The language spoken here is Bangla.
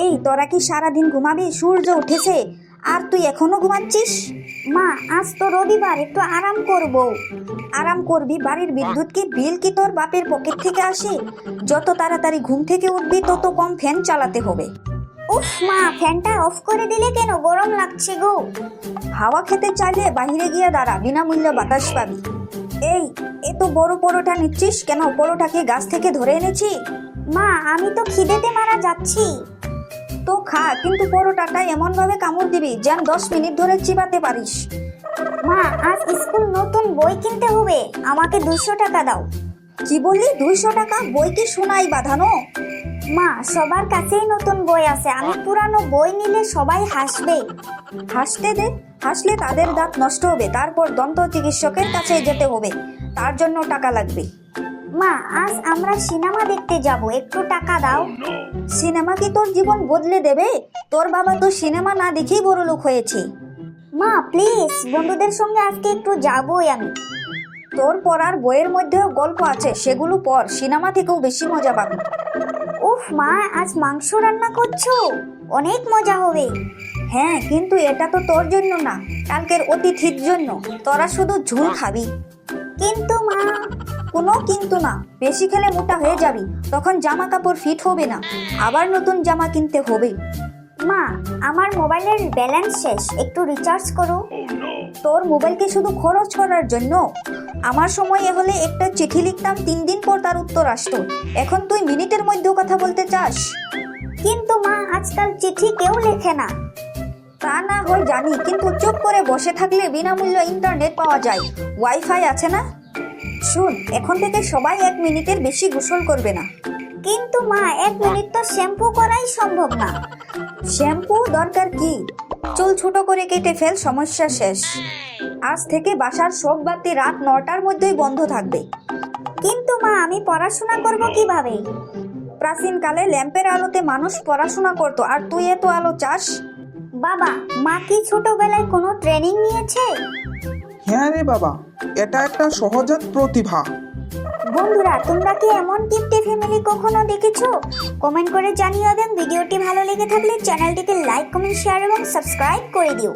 এই তোরা কি সারাদিন ঘুমাবি? সূর্য উঠেছে আর তুই এখনো ঘুমাচ্ছিস? মা, আজ তো রবিবার, একটু আরাম করব। আরাম করবি? বাড়ির বিদ্যুৎ কি বিল কি তোর বাপের পকেট থেকে আসে? যত তাড়াতাড়ি ঘুম থেকে উঠবি তত কম ফ্যান চালাতে হবে। উফ মা, ফ্যানটা অফ করে দিলে কেন? গরম লাগছে গো। হাওয়া খেতে চাইলে বাইরে গিয়ে দাঁড়া, বিনামূল্যে বাতাস পাবি। এই, এত বড় পরোটা নিচ্ছিস কেন? পরোটা কি গাছ থেকে ধরে এনেছি? মা, আমি তো খিদেতে মারা যাচ্ছি। তো খা, কিন্তু পরোটাটা এমন ভাবে কামড় দিবি যেন 10 মিনিট ধরে চিবাতে পারিস। মা, আজ স্কুল নতুন বই কিনতে হবে, আমাকে 200 টাকা দাও। কি বললি? 200 টাকা? বই কি সোনায় বাঁধানো? মা, সবার কাছেই নতুন বই আছে, আমি পুরানো বই নিলে সবাই হাসবে। হাসতে দে, হাসলে তাদের দাঁত নষ্ট হবে, তারপর দন্ত চিকিৎসকের কাছে যেতে হবে, তার জন্য টাকা লাগবে। মা, আজ আমরা সিনেমা দেখতে যাব, একটু টাকা দাও। সিনেমা কি তোর জীবন বদলে দেবে? তোর বাবা তো সিনেমা না দেখেই বড়লোক হয়েছে। মা প্লিজ, বন্ধুদের সঙ্গে আজকে একটু যাবই আমি। তোর পড়ার বইয়ের মধ্যেও গল্প আছে, সেগুলো পড়, সিনেমা থেকেও বেশি মজা পাবি। উফ মা, আজ মাংস রান্না করছো, অনেক মজা হবে। হ্যাঁ, কিন্তু এটা তো তোর জন্য না, কালকের অতিথির জন্য। তোরা শুধু ঝুল খাবি। কিন্তু মা। কোনো কিন্তু না, বেশি খেলে মোটা হয়ে যাবি, তখন জামা কাপড় ফিট হবে না, আবার নতুন জামা কিনতে হবে। মা, আমার মোবাইলের ব্যালেন্স শেষ, একটু রিচার্জ করো। তোর মোবাইলকে শুধু খরচ করার জন্য? আমার সময় হলে একটা চিঠি লিখতাম, 3 দিন পর তার উত্তর আসতো, এখন তুই মিনিটের মধ্যেও কথা বলতে চাস? কিন্তু মা, আজকাল চিঠি কেউ লেখে না। তা না হয় জানি, কিন্তু চুপ করে বসে থাকলে বিনামূল্য ইন্টারনেট পাওয়া যায়, ওয়াইফাই আছে না? শুন, এখন থেকে সবাই 1 মিনিটের বেশি গোসল করবে না। কিন্তু মা, 1 মিনিট তো শ্যাম্পু করাই সম্ভব না। শ্যাম্পু দরকার কি? চুল ছোট করে কেটে ফেল, সমস্যা শেষ। আজ থেকে বাসার সব বাতি রাত 9টার মধ্যেই বন্ধ থাকবে। কিন্তু মা, আমি পড়াশোনা করব কিভাবে? প্রাচীনকালে ল্যাম্পের আলোতে মানুষ পড়াশোনা করত, আর তুই এত আলো চাস? বাবা, মা কি ছোটবেলায় কোনো ট্রেনিং নিয়েছে? হ্যাঁ রে বাবা, এটা একটা সহজাত প্রতিভা। বন্ধুরা, তোমরা কি এমন কিপ্টে ফ্যামিলি কখনো দেখেছো? কমেন্ট করে জানিয়ে দেন। ভিডিওটি ভালো লেগে থাকলে চ্যানেলটিকে লাইক, কমেন্ট, শেয়ার এবং সাবস্ক্রাইব করে দিও।